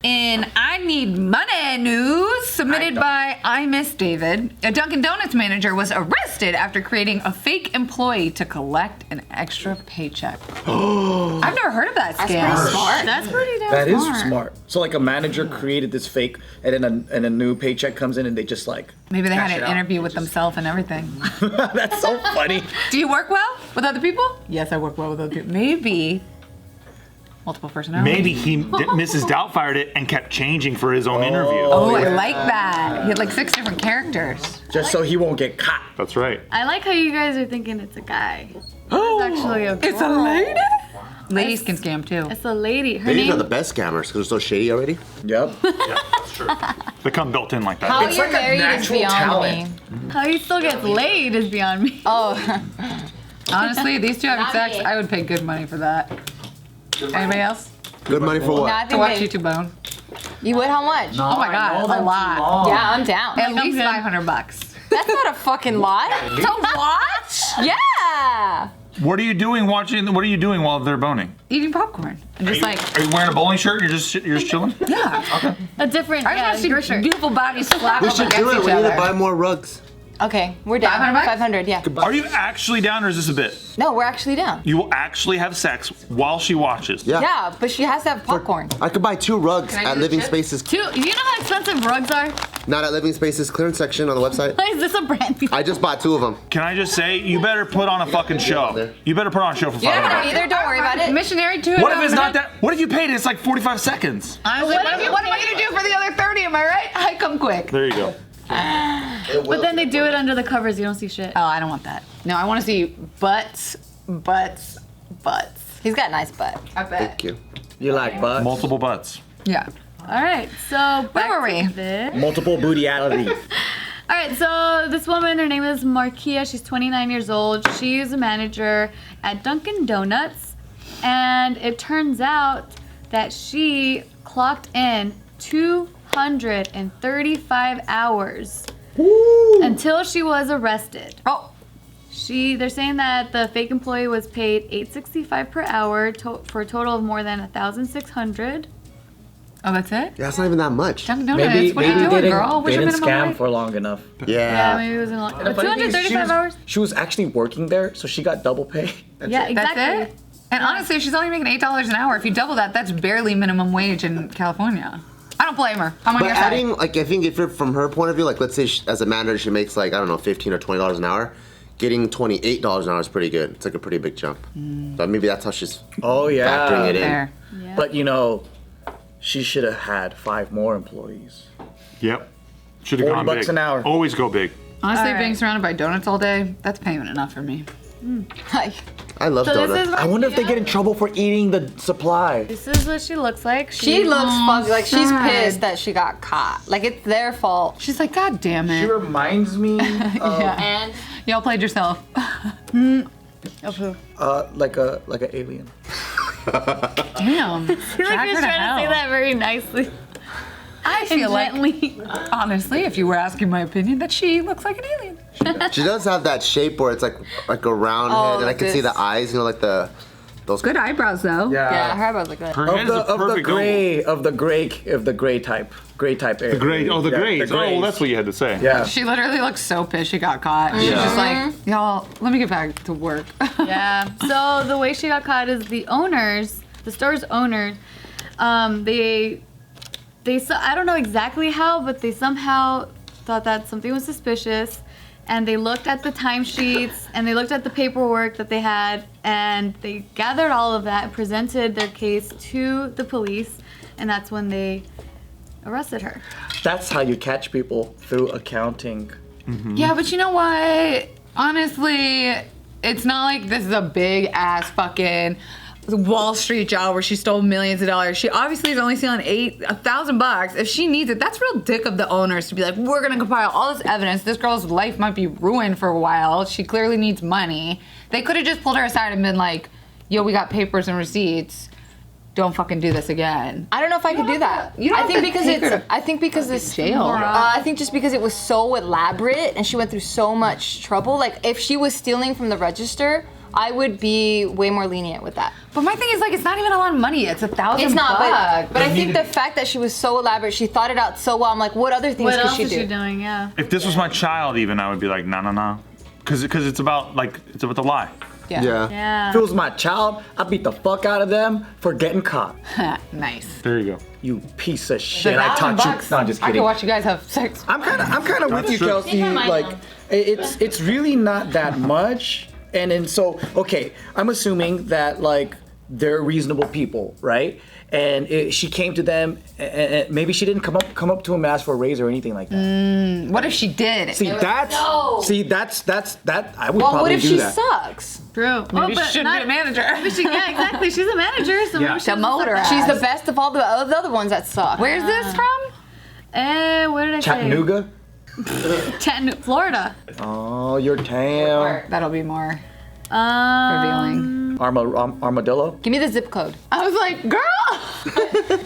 In I Need Money news, submitted by I Miss David, a Dunkin' Donuts manager was arrested after creating a fake employee to collect an extra paycheck. I've never heard of that scam. That's pretty smart. That's pretty damn That smart. is smart. So like a manager created this fake, and then a new paycheck comes in, and they just like. Maybe they had cash an it out. interview with themselves and everything. That's so funny. Do you work well with other people? Yes, I work well with other people. Maybe. Multiple personalities. Maybe Mrs. Doubtfired it and kept changing for his own interview. Oh, I like that. He had like 6 different characters. Just so he won't get caught. That's right. I like how you guys are thinking it's a guy. It's actually a girl. It's a lady? Ladies can scam too. It's a lady. Her Ladies name. are the best scammers because they're so shady already. Yep. Yeah, that's true. They come built in like that. How It's you're like a married is natural beyond talent. me. How he still gets laid is beyond me. Oh, Honestly, these two having Not sex, me. I would pay good money for that. Anybody else? Good money for no, what? I To think watch they, you two bone. you would. How much? Oh my god, a lot. Yeah, I'm down. At least good. $500. That's not a fucking lot. To watch? Yeah. What are you doing watching? What are you doing while they're boning? Eating popcorn. And just like, Are you wearing a bowling shirt? You're just chilling? yeah. A different. I Yeah, just want your to see shirt. beautiful bodies slap We up should against do it. each We need other. to buy more rugs. Okay, we're down. 500 bucks? 500, yeah. Are you actually down or is this a bit? No, we're actually down. You will actually have sex while she watches. Yeah. Yeah, but she has to have popcorn. I could buy 2 rugs Can I at do the Living chip? Spaces. You know how expensive rugs are? Not at Living Spaces clearance section on the website. Why is this a brand new? I just bought 2 of them. Can I just say, you better put on a fucking show. You better put on a show for You don't have 500. either. Don't worry about it. Missionary too. What if it's not that? What if you paid it? It's like 45 seconds. Honestly, what am I gonna do for the other 30? Am I right? I come quick. There you go. But then they do it under the covers. You don't see shit. Oh, I don't want that. No, I want to see butts. He's got a nice butt. I bet. Thank you. You like butts? Multiple butts. Yeah. All right. So Where were we? this. Multiple bootyality. All right, so this woman, her name is Markia. She's 29 years old. She's a manager at Dunkin' Donuts. And it turns out that she clocked in 235 hours until she was arrested. Oh, They're saying that the fake employee was paid $8.65 per hour for a total of more than $1,600. oh, that's it? Yeah, that's not even that much. Dunkin' Donuts. Maybe What are you they doing, didn't, girl? What's they your didn't minimum scam wage? for long enough. Yeah, maybe it was in long. The funny thing is, 235 hours? She was actually working there, so she got double pay. That's Yeah, it. That's exactly. it? And honestly, if she's only making $8 an hour, if you double that, that's barely minimum wage in California. I don't blame her. I'm on But your side. adding, like, I think if you're from her point of view, like, let's say as a manager she makes like, I don't know, $15 or $20 an hour, getting $28 an hour is pretty good. It's like a pretty big jump. So maybe that's how she's Oh yeah. factoring it in. There. Yeah. But you know, she should have had 5 more employees. Yep. Should have 40 gone bucks big. an hour. Always go big. Honestly, All being right. surrounded by donuts all day, that's payment enough for me. I love So donuts. this is I wonder if they Markia. get in trouble for eating the supply. This is what she looks like. She looks fucked. Like she's sad. pissed that she got caught. Like it's their fault. She's like, God damn She it. reminds me of And Y'all played yourself. Of who? like a alien. Damn. I feel like Drag you're her to trying to hell. say that very nicely. I feel like, Gently. honestly, if you were asking my opinion, that she looks like an alien. she does have that shape where it's like a round Oh, head, and I like can see this. the eyes, you know, like those. Good eyebrows, though. yeah, her eyebrows look good. Her head is a perfect oval. of the gray type area. The grades. Oh, the Yeah, grades. Oh, well, that's what you had to say. Yeah. She literally looks so pissed she got caught. She's just like, y'all, let me get back to work. Yeah. So the way she got caught is the store's owner, I don't know exactly how, but they somehow thought that something was suspicious, and they looked at the timesheets and they looked at the paperwork that they had, and they gathered all of that and presented their case to the police, and that's when they arrested her. That's how you catch people, through accounting. Yeah, but you know what? Honestly, it's not like this is a big ass fucking Wall Street job where she stole millions of dollars. She obviously is only stealing $1,000. If she needs it, that's real dick of the owners to be like, we're gonna compile all this evidence. This girl's life might be ruined for a while. She clearly needs money. They could have just pulled her aside and been like, yo, we got papers and receipts. Don't fucking do this again. I don't know if I could do that. you don't I have think to because take her it's. to I think because it's jail. I think just because it was so elaborate and she went through so much trouble. Like if she was stealing from the register, I would be way more lenient with that. But my thing is like, it's not even a lot of money. It's $1,000. It's not, bucks. but I think the fact that she was so elaborate, she thought it out so well. I'm like, what other things What could else she is do? she doing? Yeah. If this was my child, even I would be like, no, because it's about the lie. Yeah. Yeah. If it was my child, I'd beat the fuck out of them for getting caught. Nice. There you go. You piece of The shit. I taught $1,000. you. No, I'm just I kidding. could watch you guys have sex. I'm kind of with you, true. Kelsey. Like, it's really not that much. And so, okay, I'm assuming that like they're reasonable people, right? And she came to them, and maybe she didn't come up to him and ask for a raise or anything like that. What if she did? That's that. I would Well, probably what if do she that. sucks? True. Maybe she shouldn't be a manager. Yeah, exactly. She's a manager, so maybe she'll Demote her. She's the best of all the other ones that suck. Where's this from? Where did I Chattanooga. say? Chattanooga, Florida. Oh, your town. That'll be more revealing. Armadillo. Give me the zip code. I was like, girl!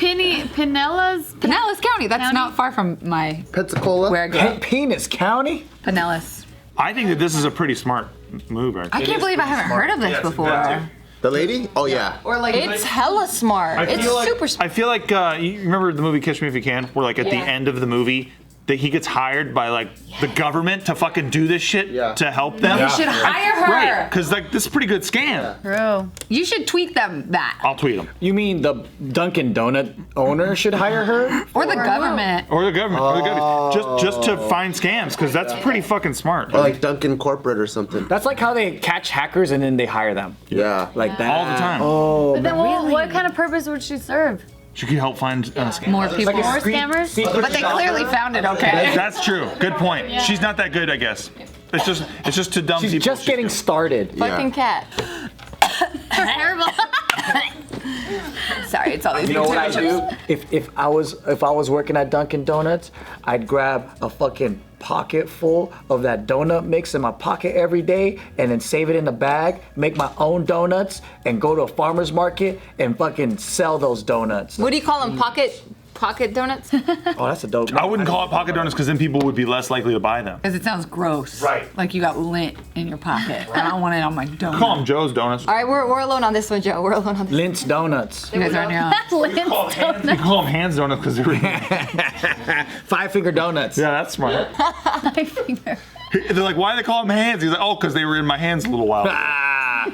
Pinellas. Pinellas County. That's County? not far from my Pensacola. where I grew up. Penis County. Pinellas. I think that this is a pretty smart move, actually. I can't believe I haven't heard of this before. The lady? Oh yeah. Or like, It's hella smart. It's super smart. I feel like you remember the movie Catch Me If You Can, where like at the end of the movie, that he gets hired by like the government to fucking do this shit to help them. you should hire her. Right, because like this is a pretty good scam. True. You should tweet them that. I'll tweet them. You mean the Dunkin' Donut owner should hire her? Or the government. Or the government. Just to find scams, because that's pretty fucking smart. Or like Dunkin' corporate or something. That's like how they catch hackers and then they hire them. Yeah. Like that. All the time. Oh, But then what kind of purpose would she serve? She could help find scams. More people. More scammers? But they clearly found it, okay? That's true. Good point. She's not that good, I guess. It's just to dumb she's people. just getting started. Fucking cat. Terrible. Sorry, it's all these You know what I potato do? chips. If I was working at Dunkin' Donuts, I'd grab a fucking pocket full of that donut mix in my pocket every day and then save it in a bag, make my own donuts, and go to a farmer's market and fucking sell those donuts. What do you call them? Pocket donuts? Oh, that's a dope. I wouldn't call it pocket donuts because then people would be less likely to buy them. Because it sounds gross. Right. Like you got lint in your pocket. I don't want it on my donut. Call them Joe's Donuts. All right, we're alone on this one, Joe. We're alone on this. Lindt Donuts. You guys are on your own. You call them Hands Donuts because they're 5 Finger Donuts. Yeah, that's smart. My finger. They're like, why do they call them hands? He's like, oh, because they were in my hands a little while. Ah,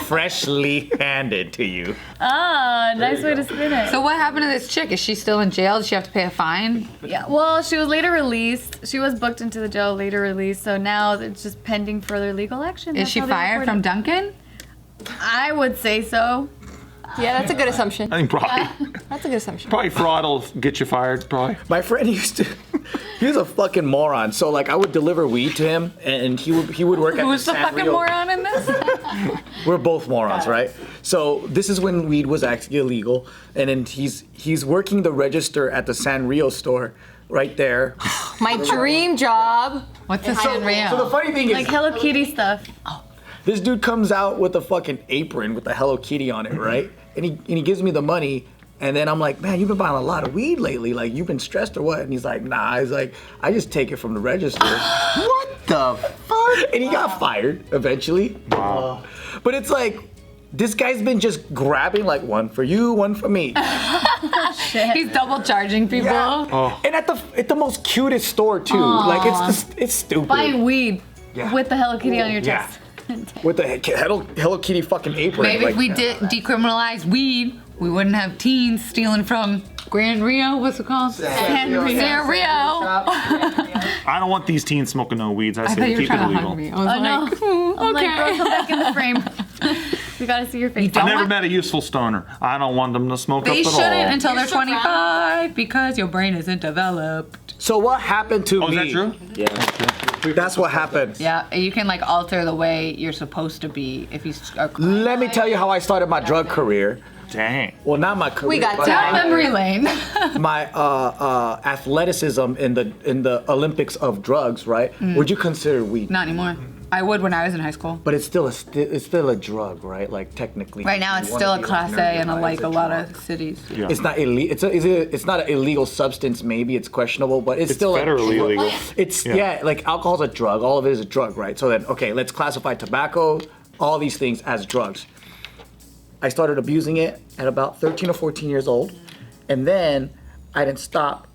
freshly handed to you. Ah, nice way to spin it. So what happened to this chick? Is she still in jail? Does she have to pay a fine? Yeah, well, she was later released. She was booked into the jail, later released. So now it's just pending further legal action. Is That's she how they fired report from it. Dunkin'? I would say so. Yeah, that's a good assumption. I think probably That's a good assumption. fraud will get you fired, probably. My friend he was a fucking moron. So like I would deliver weed to him and he would work at Who's the fucking Sanrio. moron in this? We're both morons, right? So this is when weed was actually illegal, and then he's working the register at the Sanrio store right there. My dream job. What's this So in the Rio? funny thing is, Like Hello Kitty stuff. this dude comes out with a fucking apron with the Hello Kitty on it, right? And he gives me the money, and then I'm like, man, you've been buying a lot of weed lately. Like, you've been stressed or what? And he's like, nah. He's like, I just take it from the register. What the fuck? And he got fired eventually. Wow. But it's like, this guy's been just grabbing like one for you, one for me. He's double charging people. Yeah. And at the most cutest store too. Like it's stupid. Buying weed Yeah. with the Hello Kitty on your Yeah. chest. With the Hello Kitty fucking apron. Maybe like, if we did decriminalize weed, we wouldn't have teens stealing from Grand Rio. What's it called? San Rio. I don't want these teens smoking no weeds. I I thought say you were keep it trying to hug illegal. me. I was I know. like, I'm like, bro, okay. come back in the frame. We gotta see your face. don't I never want- met a useful stoner. I don't want them to smoke They up at shouldn't all. until they're 25 because your brain isn't developed. So what happened to Oh, is me? that true? Yeah. That's what happened. Yeah, you can like alter the way you're supposed to be if you are. Let me tell you how I started my drug career. Dang. Well, not my career. We got but time. Down memory lane. my athleticism in the Olympics of drugs, right? Would you consider weed? Not anymore. I would when I was in high school. But it's still a drug, right? Like technically. Right now, it's you wanna still a be class A nerd, in right? like It's a lot drug. of cities. Yeah. It's not illegal. It's not an illegal substance. Maybe it's questionable, but it's still federally illegal. It's yeah, like alcohol's a drug. All of it is a drug, right? So then, okay, let's classify tobacco, all these things as drugs. I started abusing it at about 13 or 14 years old. And then I didn't stop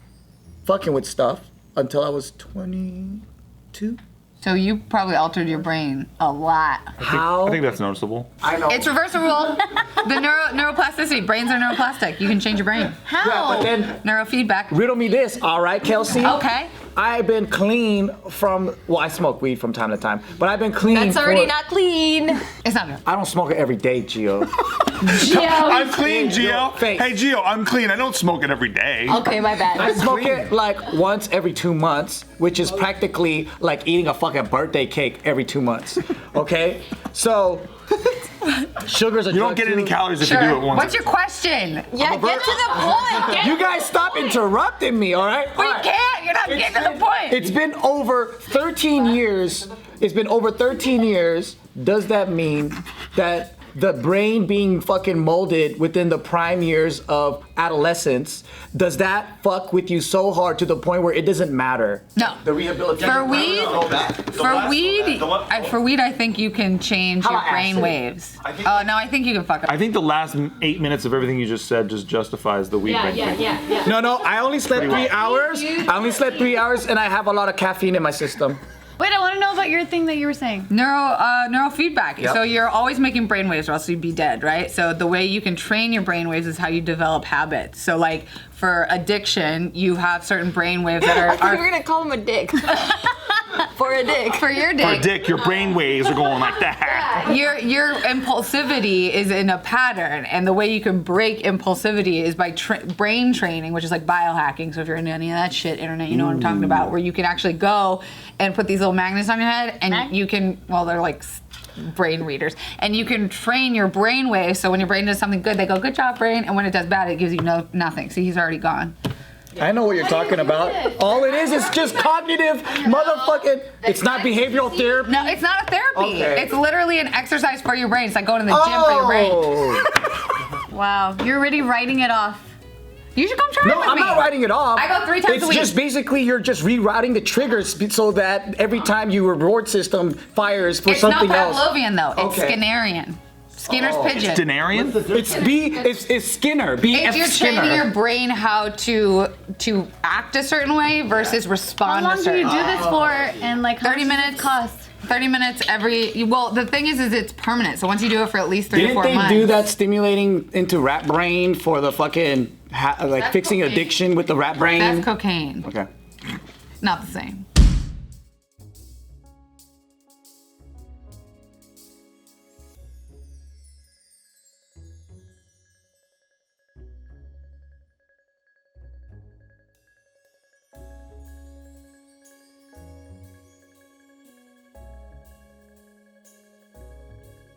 fucking with stuff until I was 22. So you probably altered your brain a lot. How? I think that's noticeable. I know. It's reversible. The neuroplasticity. Brains are neuroplastic. You can change your brain. How? Yeah, but then Neurofeedback. riddle me this, all right, Kelsey? Okay. I've been clean from, well, I smoke weed from time to time, but I've been clean That's already for- not clean. It's not good. I don't smoke it every day, Gio. I'm clean, Gio. Face. Hey, Gio, I'm clean. I don't smoke it every day. Okay, my I bad. smoke it like once every 2 months, which is practically like eating a fucking birthday cake every 2 months. Okay? So, sugars are You don't get any calories if you do it once. What's your question? Yeah, get to the point. Get You guys stop interrupting me, all right? We All right. can't. You're not getting to the point. It's been over 13 years. It's been over 13 years. Does that mean that the brain being fucking molded within the prime years of adolescence, does that fuck with you so hard to the point where it doesn't matter? No. The rehabilitation. For weed, I think you can change How your about brain acid? waves. Oh no, I think you can fuck up. I think the last 8 minutes of everything you just said just justifies the weed brain thing. No, I only slept 3 hours. I only slept 3 hours and I have a lot of caffeine in my system. Wait, I want to know about your thing that you were saying. Neurofeedback. Yep. So you're always making brain waves or else you'd be dead, right? So the way you can train your brain waves is how you develop habits. So like for addiction, you have certain brain waves that I thought you are were gonna call him a dick. For a dick. for your For dick. a dick, your brain waves are going like that. Your impulsivity is in a pattern, and the way you can break impulsivity is by brain training, which is like biohacking. So if you're into any of that shit, internet, you know what I'm talking about, where you can actually go and put these little magnets on your head, and you can, well, they're like brain readers, and you can train your brain waves. So when your brain does something good, they go, "Good job, brain," and when it does bad, it gives you nothing. See, he's already gone. I know what you're talking about. All it is just cognitive motherfucking. It's not behavioral therapy. No, it's not a therapy. Okay. It's literally an exercise for your brain. It's like going to the gym for your brain. Oh. Wow, you're already writing it off. You should come try it No, with I'm me. not writing it off. I go 3 times it's a week. It's just basically you're just rerouting the triggers so that every time your reward system fires for It's not something else. Pavlovian though. It's Okay. Skinnerian. Skinner's Oh. pigeon. Denarian? It's Skinner. B.F. If you're Skinner. training your brain how to act a certain way versus How respond long a do certain you do way. this for? And like, how 30 much does minutes. it cost? 30 minutes every. Well, the thing is it's permanent. So once you do it for at least 3 to Didn't 4 they months. do that stimulating into rat brain for the fucking like That's fixing cocaine. addiction with the rat brain? That's cocaine. Okay. Not the same.